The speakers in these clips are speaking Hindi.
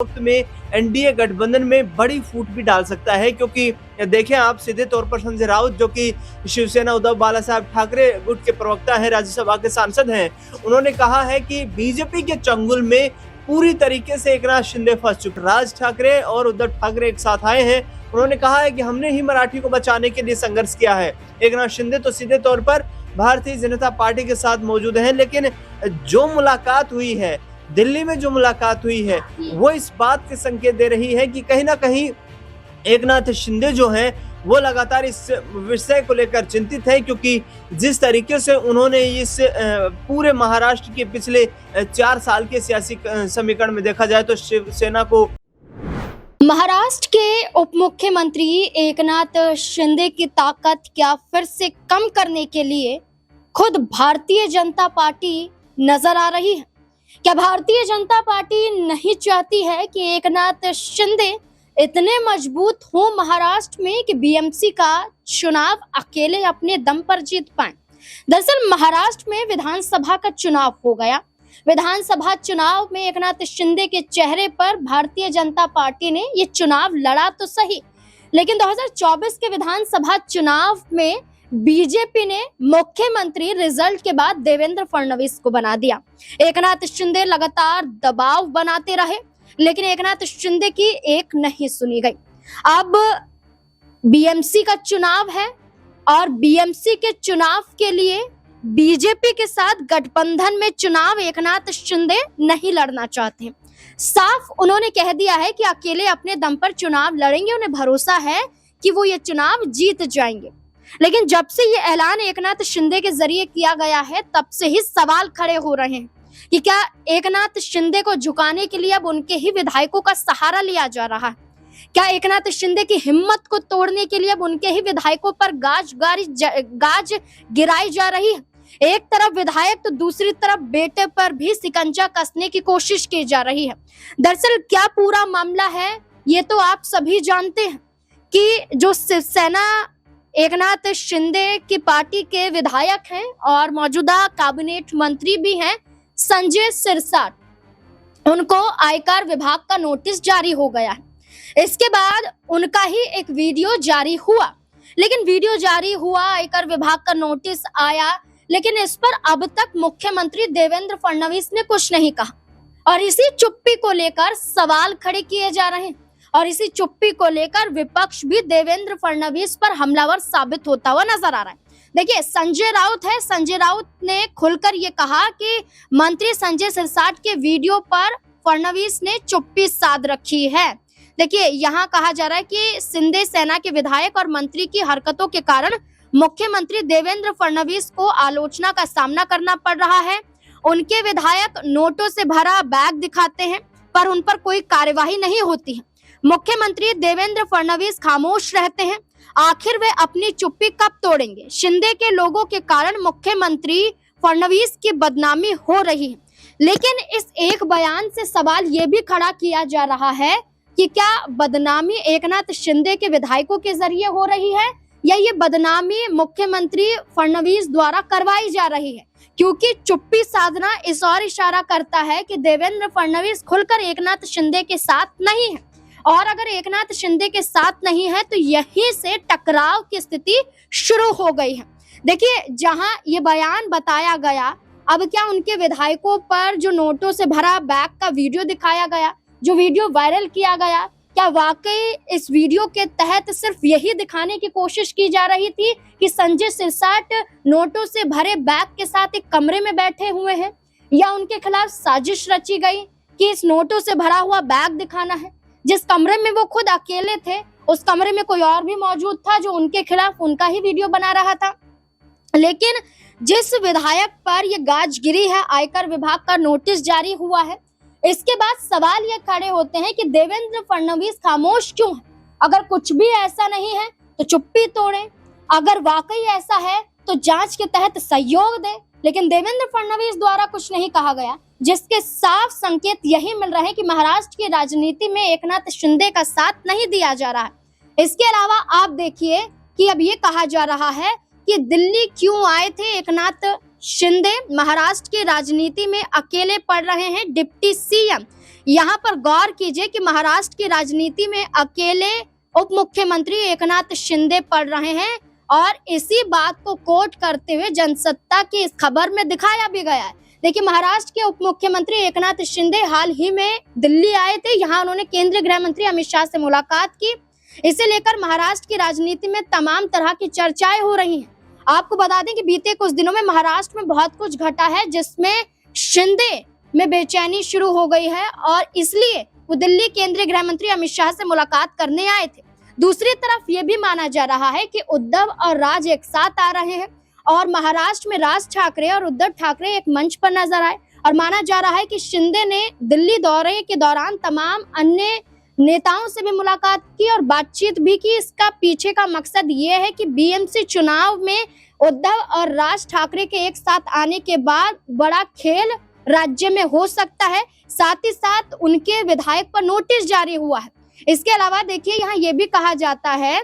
वक्त में एनडीए गठबंधन में बड़ी फूट भी डाल सकता है, क्योंकि देखें आप सीधे तौर पर संजय राउत जो कि शिवसेना उद्धव बाला साहब ठाकरे गुट के प्रवक्ता हैं, राज्यसभा के सांसद हैं, उन्होंने कहा है कि बीजेपी के चंगुल में पूरी तरीके से एकनाथ शिंदे फंस चुके। राज ठाकरे और उद्धव ठाकरे एक साथ आए हैं। उन्होंने कहा है कि हमने ही मराठी को बचाने के लिए संघर्ष किया है। एकनाथ शिंदे तो सीधे तौर पर भारतीय जनता पार्टी के साथ मौजूद हैं, लेकिन जो मुलाकात हुई है दिल्ली में, जो मुलाकात हुई है वो इस बात के संकेत दे रही है कि कहीं ना कहीं एकनाथ शिंदे जो हैं वो लगातार इस विषय को लेकर चिंतित है, क्योंकि जिस तरीके से उन्होंने इस पूरे महाराष्ट्र के पिछले 4 साल के सियासी समीकरण में देखा जाए तो शिवसेना को महाराष्ट्र के उप मुख्यमंत्री एकनाथ शिंदे की ताकत क्या फिर से कम करने के लिए खुद भारतीय जनता पार्टी नजर आ रही है? क्या भारतीय जनता पार्टी नहीं चाहती है कि एकनाथ शिंदे इतने मजबूत हो महाराष्ट्र में कि बीएमसी का चुनाव अकेले अपने दम पर जीत पाए? दरअसल महाराष्ट्र में विधानसभा का चुनाव हो गया। विधानसभा चुनाव में एकनाथ शिंदे के चेहरे पर भारतीय जनता पार्टी ने ये चुनाव लड़ा तो सही, लेकिन 2024 के विधानसभा चुनाव में बीजेपी ने मुख्यमंत्री रिजल्ट के बाद देवेंद्र फडणवीस को बना दिया। एकनाथ शिंदे लगातार दबाव बनाते रहे, लेकिन एकनाथ शिंदे की एक नहीं सुनी गई। अब बीएमसी का चुनाव है और बीएमसी के चुनाव के लिए बीजेपी के साथ गठबंधन में चुनाव एकनाथ शिंदे नहीं लड़ना चाहते। साफ उन्होंने कह दिया है कि अकेले अपने दम पर चुनाव लड़ेंगे, उन्हें भरोसा है कि वो ये चुनाव जीत जाएंगे। लेकिन जब से ये ऐलान एकनाथ शिंदे के जरिए किया गया है, तब से ही सवाल खड़े हो रहे हैं कि क्या एकनाथ शिंदे को झुकाने के लिए अब उनके ही विधायकों का सहारा लिया जा रहा है? क्या एकनाथ शिंदे की हिम्मत को तोड़ने के लिए अब उनके ही विधायकों पर गाज गिराई जा रही है? एक तरफ विधायक तो दूसरी तरफ बेटे पर भी शिकंजा कसने की कोशिश की जा रही है। दरअसल क्या पूरा मामला है ये तो आप सभी जानते हैं कि जो शिवसेना एकनाथ शिंदे की पार्टी के विधायक हैं और मौजूदा कैबिनेट मंत्री भी हैं संजय सिरसाट, उनको आयकर विभाग का नोटिस जारी हो गया है। इसके बाद उनका ही एक वीडियो जारी हुआ, लेकिन वीडियो जारी हुआ, आयकर विभाग का नोटिस आया, लेकिन इस पर अब तक मुख्यमंत्री देवेंद्र फडणवीस ने कुछ नहीं कहा और इसी चुप्पी को लेकर सवाल खड़े किए जा रहे हैं और इसी चुप्पी को लेकर विपक्ष भी देवेंद्र फडणवीस पर हमलावर साबित होता हुआ नजर आ रहा है। देखिए संजय राउत है, संजय राउत ने खुलकर ये कहा कि मंत्री संजय सिरसाट के वीडियो पर फडणवीस ने चुप्पी साध रखी है। देखिए यहाँ कहा जा रहा है कि शिंदे सेना के विधायक और मंत्री की हरकतों के कारण मुख्यमंत्री देवेंद्र फडणवीस को आलोचना का सामना करना पड़ रहा है। उनके विधायक नोटों से भरा बैग दिखाते हैं पर उन पर कोई कार्यवाही नहीं होती है। मुख्यमंत्री देवेंद्र फडणवीस खामोश रहते हैं। आखिर वे अपनी चुप्पी कब तोड़ेंगे? शिंदे के लोगों के कारण मुख्यमंत्री फडणवीस की बदनामी हो रही है, लेकिन इस एक बयान से सवाल ये भी खड़ा किया जा रहा है कि क्या बदनामी एकनाथ शिंदे के विधायकों के जरिए हो रही है या ये बदनामी मुख्यमंत्री फडणवीस द्वारा करवाई जा रही है? क्योंकि चुप्पी साधना इस और इशारा करता है कि देवेंद्र फडणवीस खुलकर एकनाथ शिंदे के साथ नहीं है, और अगर एकनाथ शिंदे के साथ नहीं है तो यहीं से टकराव की स्थिति शुरू हो गई है। देखिए जहां ये बयान बताया गया, अब क्या उनके विधायकों पर जो नोटों से भरा बैग का वीडियो दिखाया गया, जो वीडियो वायरल किया गया, क्या वाकई इस वीडियो के तहत सिर्फ यही दिखाने की कोशिश की जा रही थी कि संजय सिरसाट नोटों से भरे बैग के साथ एक कमरे में बैठे हुए हैं, या उनके खिलाफ साजिश रची गई कि इस नोटों से भरा हुआ बैग दिखाना है? जिस कमरे में वो खुद अकेले थे उस कमरे में कोई और भी मौजूद था जो उनके खिलाफ उनका ही वीडियो बना रहा था। लेकिन जिस विधायक पर ये गाजगिरी है, आयकर विभाग का नोटिस जारी हुआ है, इसके बाद सवाल ये खड़े होते हैं कि देवेंद्र फडणवीस खामोश क्यों है? अगर कुछ भी ऐसा नहीं है तो चुप्पी तोड़ें, अगर वाकई ऐसा है तो जांच के तहत सहयोग दें, लेकिन देवेंद्र फडणवीस द्वारा कुछ नहीं कहा गया, जिसके साफ संकेत यही मिल रहे हैं कि महाराष्ट्र की राजनीति में एकनाथ शिंदे का साथ नहीं दिया जा रहा है। इसके अलावा आप देखिए कि अब ये कहा जा रहा है कि दिल्ली क्यों आए थे एकनाथ शिंदे, महाराष्ट्र की राजनीति में अकेले पड़ रहे हैं डिप्टी सीएम। यहाँ पर गौर कीजिए कि महाराष्ट्र की राजनीति में अकेले उप मुख्यमंत्री एकनाथ शिंदे पढ़ रहे हैं और इसी बात को कोट करते हुए जनसत्ता की इस खबर में दिखाया भी गया है। देखिए, महाराष्ट्र के उप मुख्यमंत्री एकनाथ शिंदे हाल ही में दिल्ली आए थे। यहाँ उन्होंने केंद्रीय गृह मंत्री अमित शाह से मुलाकात की। इसे लेकर महाराष्ट्र की राजनीति में तमाम तरह की चर्चाएं हो रही हैं। आपको बता दें कि बीते कुछ दिनों में महाराष्ट्र में बहुत कुछ घटा है, जिसमें शिंदे में बेचैनी शुरू हो गई है और इसलिए वो दिल्ली केंद्रीय गृह मंत्री अमित शाह से मुलाकात करने आए थे। दूसरी तरफ ये भी माना जा रहा है कि उद्धव और राज एक साथ आ रहे हैं और महाराष्ट्र में राज ठाकरे और उद्धव ठाकरे एक मंच पर नजर आए और माना जा रहा है कि शिंदे ने दिल्ली दौरे के दौरान तमाम अन्य नेताओं से भी मुलाकात की और बातचीत भी की। इसका पीछे का मकसद ये है कि बीएमसी चुनाव में उद्धव और राज ठाकरे के एक साथ आने के बाद बड़ा खेल राज्य में हो सकता है। साथ ही साथ उनके विधायक पर नोटिस जारी हुआ है। इसके अलावा देखिए, यहाँ ये भी कहा जाता है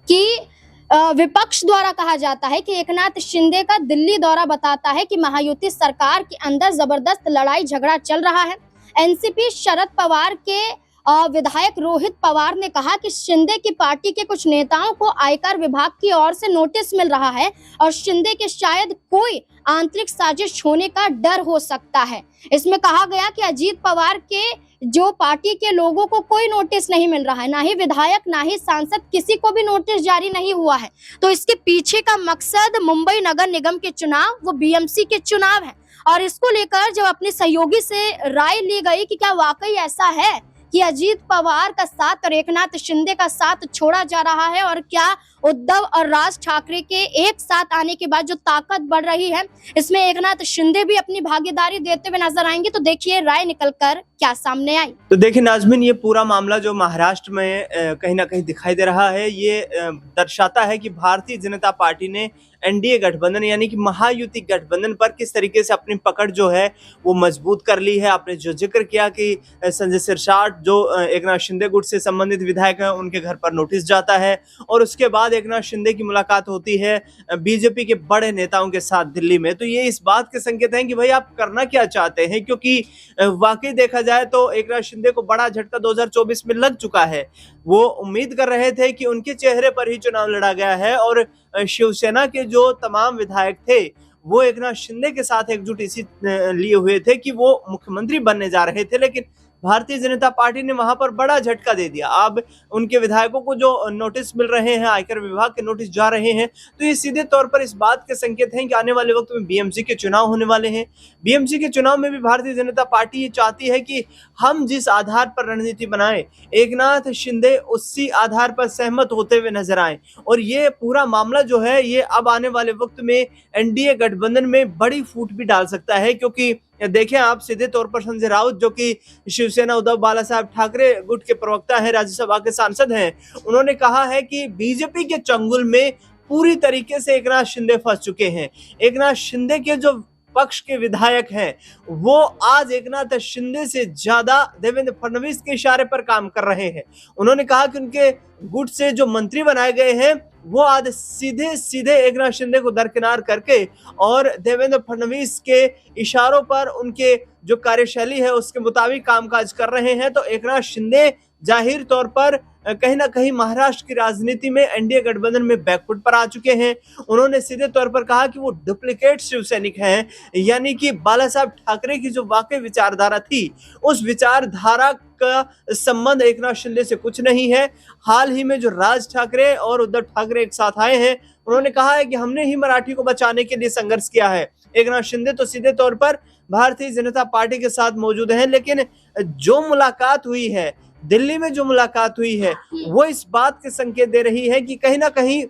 कि विपक्ष द्वारा कहा जाता है कि एकनाथ शिंदे का दिल्ली दौरा बताता है कि महायुति सरकार के अंदर जबरदस्त लड़ाई झगड़ा चल रहा है। एनसीपी शरद पवार के विधायक रोहित पवार ने कहा कि शिंदे की पार्टी के कुछ नेताओं को आयकर विभाग की ओर से नोटिस मिल रहा है और शिंदे के शायद कोई आंतरिक साजिश होने का डर हो सकता है। इसमें कहा गया कि अजीत पवार के जो पार्टी के लोगों को कोई नोटिस नहीं मिल रहा है, ना ही विधायक ना ही सांसद, किसी को भी नोटिस जारी नहीं हुआ है। तो इसके पीछे का मकसद मुंबई नगर निगम के चुनाव, वो बीएमसी के चुनाव है। और इसको लेकर जब अपने सहयोगी से राय ली गई कि क्या वाकई ऐसा है कि अजीत पवार का साथ और एकनाथ शिंदे का साथ छोड़ा जा रहा है और क्या उद्धव और राज ठाकरे के एक साथ आने के बाद जो ताकत बढ़ रही है, इसमें एकनाथ शिंदे भी अपनी भागीदारी देते हुए नजर आएंगे। तो देखिए राय निकलकर क्या सामने आई। तो देखिए नाज़मीन, ये पूरा मामला जो महाराष्ट्र में कहीं ना कहीं दिखाई दे रहा है, ये दर्शाता है कि भारतीय जनता पार्टी ने एनडीए गठबंधन यानी कि महायुति गठबंधन पर किस तरीके से अपनी पकड़ जो है वो मजबूत कर ली है। आपने जो जिक्र किया कि संजय सिरसाट जो एकनाथ शिंदे गुट से संबंधित विधायक हैं, उनके घर पर नोटिस जाता है और उसके बाद एकनाथ शिंदे की मुलाकात होती है बीजेपी के बड़े नेताओं के साथ दिल्ली में। तो ये इस बात के संकेत हैं कि भाई आप करना क्या चाहते हैं, क्योंकि वाकई देखा जाए तो एकनाथ शिंदे को बड़ा झटका 2024 में लग चुका है। वो उम्मीद कर रहे थे कि उनके चेहरे पर ही चुनाव लड़ा गया है और शिवसेना के जो तमाम विधायक थे वो एकनाथ शिंदे के साथ एकजुट इसी लिए हुए थे कि वो मुख्यमंत्री बनने जा रहे थे, लेकिन भारतीय जनता पार्टी ने वहां पर बड़ा झटका दे दिया। अब उनके विधायकों को जो नोटिस मिल रहे हैं, आयकर विभाग के नोटिस जा रहे हैं, तो ये सीधे तौर पर इस बात के संकेत हैं कि आने वाले वक्त में बीएमसी के चुनाव होने वाले हैं। बीएमसी के चुनाव में भी भारतीय जनता पार्टी ये चाहती है कि हम जिस आधार पर रणनीति बनाएं, एकनाथ शिंदे उसी आधार पर सहमत होते हुए नजर आए और ये पूरा मामला जो है ये अब आने वाले वक्त में एनडीए गठबंधन में बड़ी फूट भी डाल सकता है। क्योंकि देखें आप, सीधे तौर पर संजय राउत जो कि शिवसेना उद्धव बाला साहब ठाकरे गुट के प्रवक्ता हैं, राज्यसभा के सांसद हैं, उन्होंने कहा है कि बीजेपी के चंगुल में पूरी तरीके से एकनाथ शिंदे फंस चुके हैं। एकनाथ शिंदे के जो पक्ष के विधायक हैं वो आज एकनाथ शिंदे से ज्यादा देवेंद्र फडणवीस के इशारे पर काम कर रहे हैं। उन्होंने कहा कि उनके गुट से जो मंत्री बनाए गए हैं वो आज सीधे सीधे एकनाथ शिंदे को दरकिनार करके और देवेंद्र फडणवीस के इशारों पर उनके जो कार्यशैली है उसके मुताबिक कामकाज कर रहे हैं। तो एकनाथ शिंदे जाहिर तौर पर कहीं ना कहीं महाराष्ट्र की राजनीति में एनडीए गठबंधन में बैकफुट पर आ चुके हैं। उन्होंने सीधे तौर पर कहा कि वो डुप्लीकेट शिवसैनिक हैं, यानी कि बाला साहब ठाकरे की जो वाकई विचारधारा थी उस विचारधारा का संबंध एकनाथ शिंदे से कुछ नहीं है। हाल ही में जो राज ठाकरे और उद्धव ठाकरे एक साथ आए हैं, उन्होंने कहा है कि हमने ही मराठी को बचाने के लिए संघर्ष किया है। एकनाथ शिंदे तो सीधे तौर पर भारतीय जनता पार्टी के साथ मौजूद हैं, लेकिन जो मुलाकात हुई है दिल्ली में, जो मुलाकात हुई है वो इस बात के संकेत दे रही है कि कहीं ना कहीं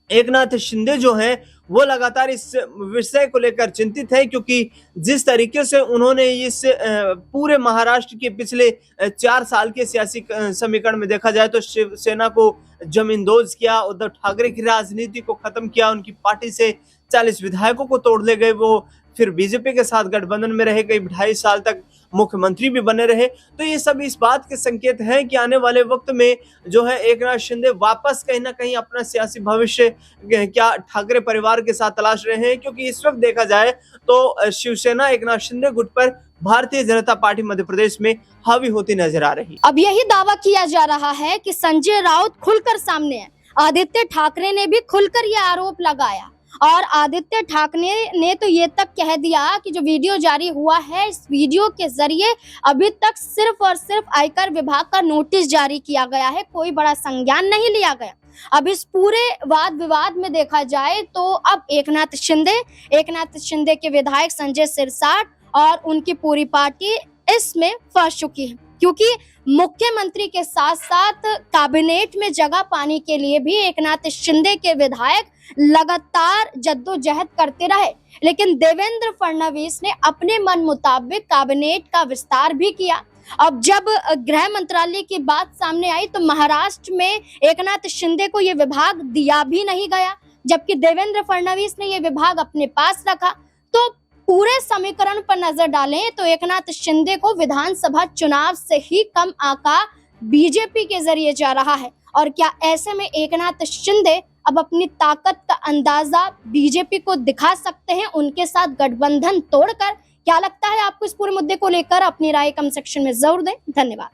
एकनाथ शिंदे जो हैं वो लगातार इस विषय को लेकर चिंतित है। क्योंकि जिस तरीके से उन्होंने इस पूरे महाराष्ट्र के पिछले 4 साल के सियासी समीकरण में देखा जाए तो शिवसेना को जमींदोज किया, उद्धव ठाकरे की राजनीति को खत्म किया, उनकी पार्टी से 40 विधायकों को तोड़ ले गए, वो फिर बीजेपी के साथ गठबंधन में रहे कई 2.5 साल तक मुख्यमंत्री भी बने रहे। तो ये सब इस बात के संकेत हैं कि आने वाले वक्त में जो है एकनाथ शिंदे वापस कहीं ना कहीं अपना सियासी भविष्य क्या ठाकरे परिवार के साथ तलाश रहे हैं, क्योंकि इस वक्त देखा जाए तो शिवसेना एकनाथ शिंदे गुट पर भारतीय जनता पार्टी मध्य प्रदेश में हावी होती नजर आ रही। अब यही दावा किया जा रहा है कि संजय राउत खुलकर सामने है। आदित्य ठाकरे ने भी खुलकर यह आरोप लगाया और आदित्य ठाकरे ने तो ये तक कह दिया कि जो वीडियो जारी हुआ है, इस वीडियो के जरिए अभी तक सिर्फ और सिर्फ आयकर विभाग का नोटिस जारी किया गया है, कोई बड़ा संज्ञान नहीं लिया गया। अब इस पूरे वाद विवाद में देखा जाए तो अब एकनाथ शिंदे के विधायक संजय सिरसाट और उनकी पूरी पार्टी इसमें फंस चुकी है, क्योंकि मुख्यमंत्री के साथ साथ कैबिनेट में जगह पाने के लिए भी एकनाथ शिंदे के विधायक लगातार जद्दोजहद करते रहे, लेकिन देवेंद्र फडणवीस ने अपने मन मुताबिक कैबिनेट का विस्तार भी किया। अब जब गृह मंत्रालय की बात सामने आई तो महाराष्ट्र में एकनाथ शिंदे को यह विभाग दिया भी नहीं गया, जबकि देवेंद्र फडणवीस ने यह विभाग अपने पास रखा। तो पूरे समीकरण पर नजर डालें तो एकनाथ शिंदे को विधानसभा चुनाव से ही कम आंका बीजेपी के जरिए जा रहा है। और क्या ऐसे में एकनाथ शिंदे अब अपनी ताकत का अंदाजा बीजेपी को दिखा सकते हैं उनके साथ गठबंधन तोड़कर? क्या लगता है आपको इस पूरे मुद्दे को लेकर? अपनी राय कमेंट सेक्शन में जरूर दें। धन्यवाद।